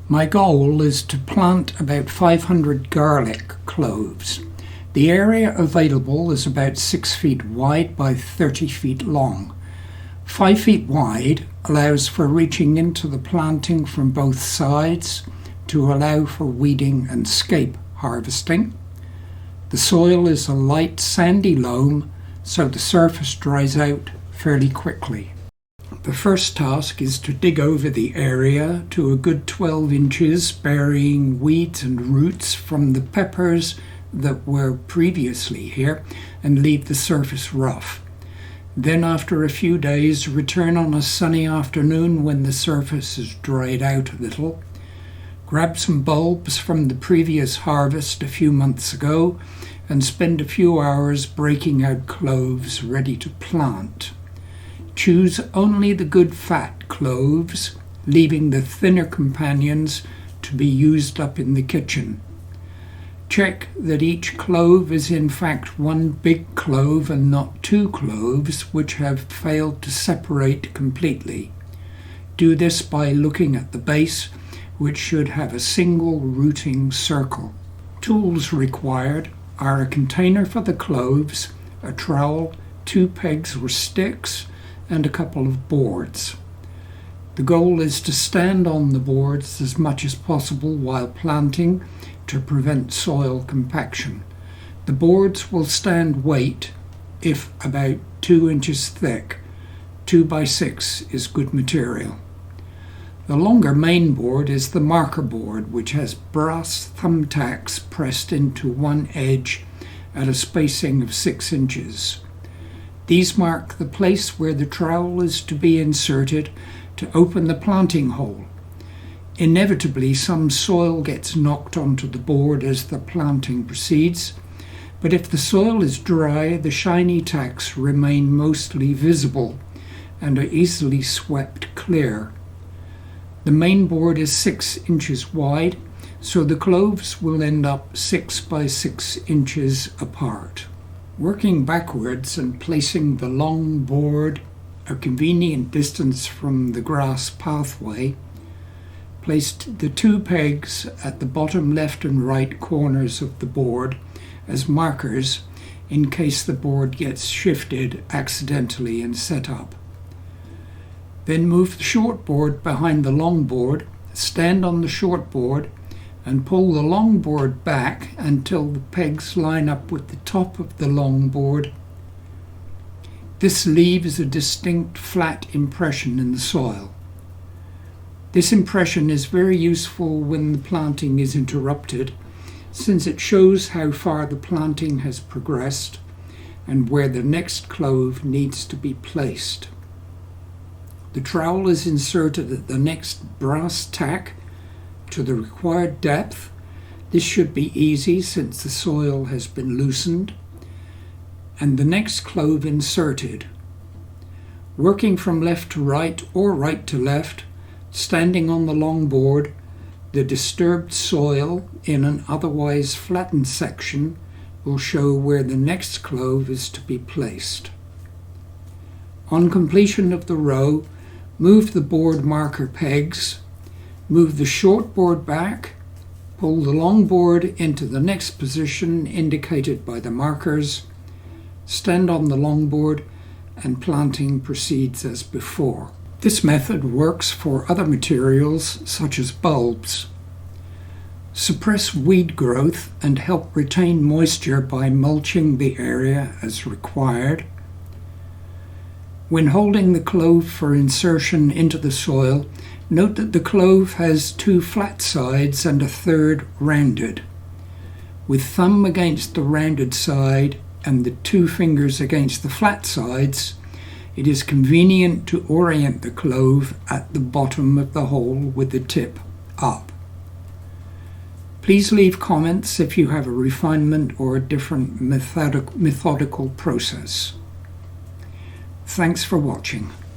My goal is to plant about 500 garlic cloves. The area available is about 6 feet wide by 30 feet long. 5 feet wide allows for reaching into the planting from both sides to allow for weeding and scape harvesting. The soil is a light sandy loam, so the surface dries out fairly quickly. The first task is to dig over the area to a good 12 inches, burying weeds and roots from the peppers that were previously here, and leave the surface rough. Then after a few days, return on a sunny afternoon when the surface is dried out a little. Grab some bulbs from the previous harvest a few months ago and spend a few hours breaking out cloves ready to plant. Choose only the good fat cloves, leaving the thinner companions to be used up in the kitchen. Check that each clove is in fact one big clove and not two cloves which have failed to separate completely. Do this by looking at the base, which should have a single rooting circle. Tools required are a container for the cloves, a trowel, 2 pegs or sticks, and a couple of boards. The goal is to stand on the boards as much as possible while planting to prevent soil compaction. The boards will stand weight if about 2 inches thick. 2 by 6 is good material. The longer main board is the marker board, which has brass thumbtacks pressed into one edge at a spacing of 6 inches. These mark the place where the trowel is to be inserted to open the planting hole. Inevitably, some soil gets knocked onto the board as the planting proceeds, but if the soil is dry, the shiny tacks remain mostly visible and are easily swept clear. The main board is 6 inches wide, so the cloves will end up 6 by 6 inches apart. Working backwards and placing the long board a convenient distance from the grass pathway, placed the 2 pegs at the bottom left and right corners of the board as markers in case the board gets shifted accidentally and set up. Then move the short board behind the long board, stand on the short board, and pull the long board back until the pegs line up with the top of the long board. This leaves a distinct flat impression in the soil. This impression is very useful when the planting is interrupted, since it shows how far the planting has progressed and where the next clove needs to be placed. The trowel is inserted at the next brass tack to the required depth. This should be easy since the soil has been loosened, and the next clove inserted. Working from left to right or right to left, standing on the long board, the disturbed soil in an otherwise flattened section will show where the next clove is to be placed. On completion of the row, move the board marker pegs, move the short board back, pull the long board into the next position indicated by the markers, stand on the long board, and planting proceeds as before. This method works for other materials such as bulbs. Suppress weed growth and help retain moisture by mulching the area as required. When holding the clove for insertion into the soil, note that the clove has 2 flat sides and a third rounded. With thumb against the rounded side and the 2 fingers against the flat sides, it is convenient to orient the clove at the bottom of the hole with the tip up. Please leave comments if you have a refinement or a different methodical process. Thanks for watching.